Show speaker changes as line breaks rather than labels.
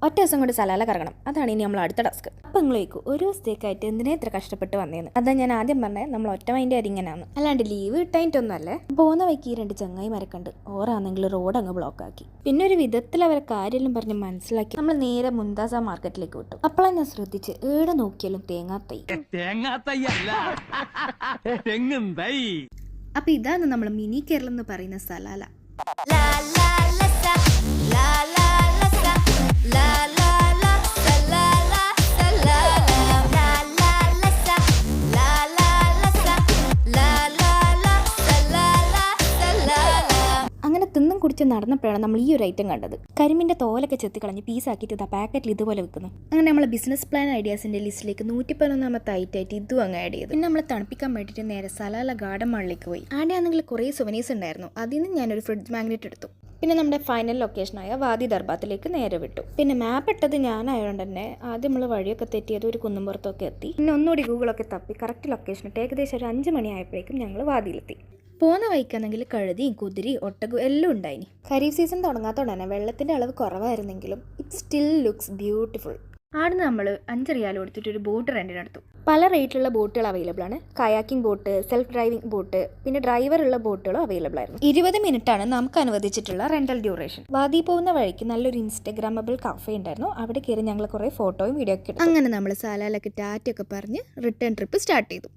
ഒറ്റ ദിവസം കൊണ്ട് സലാല കറങ്ങണം. അതാണ് ഇനി നമ്മൾ അടുത്ത ടാസ്ക്. അപ്പം നിങ്ങൾ ചോദിക്കും, ഒരു ദിവസത്തേക്കായിട്ട് എന്തിനാ ഇത്ര കഷ്ടപ്പെട്ട് വന്നേന്ന്. അതാ ഞാൻ ആദ്യം പറഞ്ഞത്, നമ്മൾ ഒറ്റ മൈൻഡ് ഇങ്ങനെയാണ്, അല്ലാണ്ട് ലീവ് കിട്ടായിട്ടൊന്നും അല്ലേ. പോകുന്ന വഴിക്ക് ഈ 2 ചങ്ങായിമാരെ കണ്ട് ഓരാണെങ്കിൽ റോഡ് അങ്ങ് ബ്ലോക്ക് ആക്കി. പിന്നെ ഒരു വിധത്തിൽ അവരെ കാര്യം പറഞ്ഞ് മനസ്സിലാക്കി നമ്മൾ നേരെ മുന്താസ മാർക്കറ്റിലേക്ക് വിട്ടു. അപ്പോഴാണ് ഞാൻ ശ്രദ്ധിച്ച്, ഏടെ നോക്കിയാലും തേങ്ങാത്തൈ. അപ്പൊ ഇതാണ് നമ്മൾ മിനി കേരളം എന്ന് പറയുന്ന സലാല. അങ്ങനെ തിന്നും കുടിച്ച് നടന്നപ്പോഴാണ് നമ്മൾ ഈ ഒരു ഐറ്റം കണ്ടത്. കരിമിൻ്റെ തോലൊക്കെ ചെത്തിക്കളഞ്ഞ് പീസാക്കിയിട്ട് ഇതാ പാക്കറ്റിൽ ഇതുപോലെ വെക്കുന്നു. അങ്ങനെ നമ്മൾ ബിസിനസ് പ്ലാൻ ഐഡിയാസിൻ്റെ ലിസ്റ്റിലേക്ക് 111ാമത്തെ ഐറ്റമായിട്ട് ഇതും അങ്ങ് ആഡ് ചെയ്തു. പിന്നെ നമ്മൾ തണുപ്പിക്കാൻ വേണ്ടിയിട്ട് നേരെ സലാല ഗാർഡൻ മാളിലേക്ക് പോയി. ആടെയാണെങ്കിൽ കുറേ സുവനീസ് ഉണ്ടായിരുന്നു. അതിൽ നിന്ന് ഞാനൊരു ഫ്രിഡ്ജ് മാഗ്നറ്റ് എടുത്തു. പിന്നെ നമ്മുടെ ഫൈനൽ ലൊക്കേഷനായ വാദി ദർബാത്തിലേക്ക് നേരെ വിട്ടു. പിന്നെ മാപ്പ് ഇട്ടത് ഞാനായതുകൊണ്ട് തന്നെ ആദ്യം നമ്മൾ വഴിയൊക്കെ തെറ്റിയത് ഒരു കുന്നുംപുറത്തൊക്കെ എത്തി. പിന്നെ ഒന്നുകൂടി ഗൂഗിളൊക്കെ തപ്പി കറക്റ്റ് ലൊക്കേഷൻ ഇട്ട് ഏകദേശം ഒരു 5 മണിയായപ്പോഴേക്കും ഞങ്ങൾ വാദിയിലെത്തി. പോകുന്ന വഴിക്കാണെങ്കിൽ കഴുതിയും കുതിരയും ഒട്ടകവും എല്ലാം ഉണ്ടായിനി. ഖരീഫ് സീസൺ തുടങ്ങാത്തോടെ തന്നെ വെള്ളത്തിൻ്റെ അളവ് കുറവായിരുന്നെങ്കിലും ഇറ്റ് സ്റ്റിൽ ലുക്സ് ബ്യൂട്ടിഫുൾ. ആടുന്ന് നമ്മൾ 5 റിയാൽ കൊടുത്തിട്ട് ഒരു ബോട്ട് റെൻറ്റിനെടുത്തു. പല റേറ്റിലുള്ള ബോട്ടുകൾ അവൈലബിൾ ആണ്. Kayaking boat, self driving boat, പിന്നെ ഡ്രൈവറുള്ള ബോട്ടുകളും അവൈലബിൾ ആയിരുന്നു. 20 മിനിറ്റാണ് നമുക്ക് അനുവദിച്ചിട്ടുള്ള റെന്റൽ ഡ്യൂറേഷൻ. വാദി പോകുന്ന വഴിക്ക് നല്ലൊരു ഇൻസ്റ്റഗ്രാമബിൾ കഫേ ഉണ്ടായിരുന്നു. അവിടെ കയറി ഞങ്ങൾ കുറേ ഫോട്ടോയും വീഡിയോ ഒക്കെ എടുത്തു. അങ്ങനെ നമ്മൾ സലാലൊക്കെ ടാറ്റയൊക്കെ പറഞ്ഞ് റിട്ടേൺ ട്രിപ്പ് സ്റ്റാർട്ട് ചെയ്തു.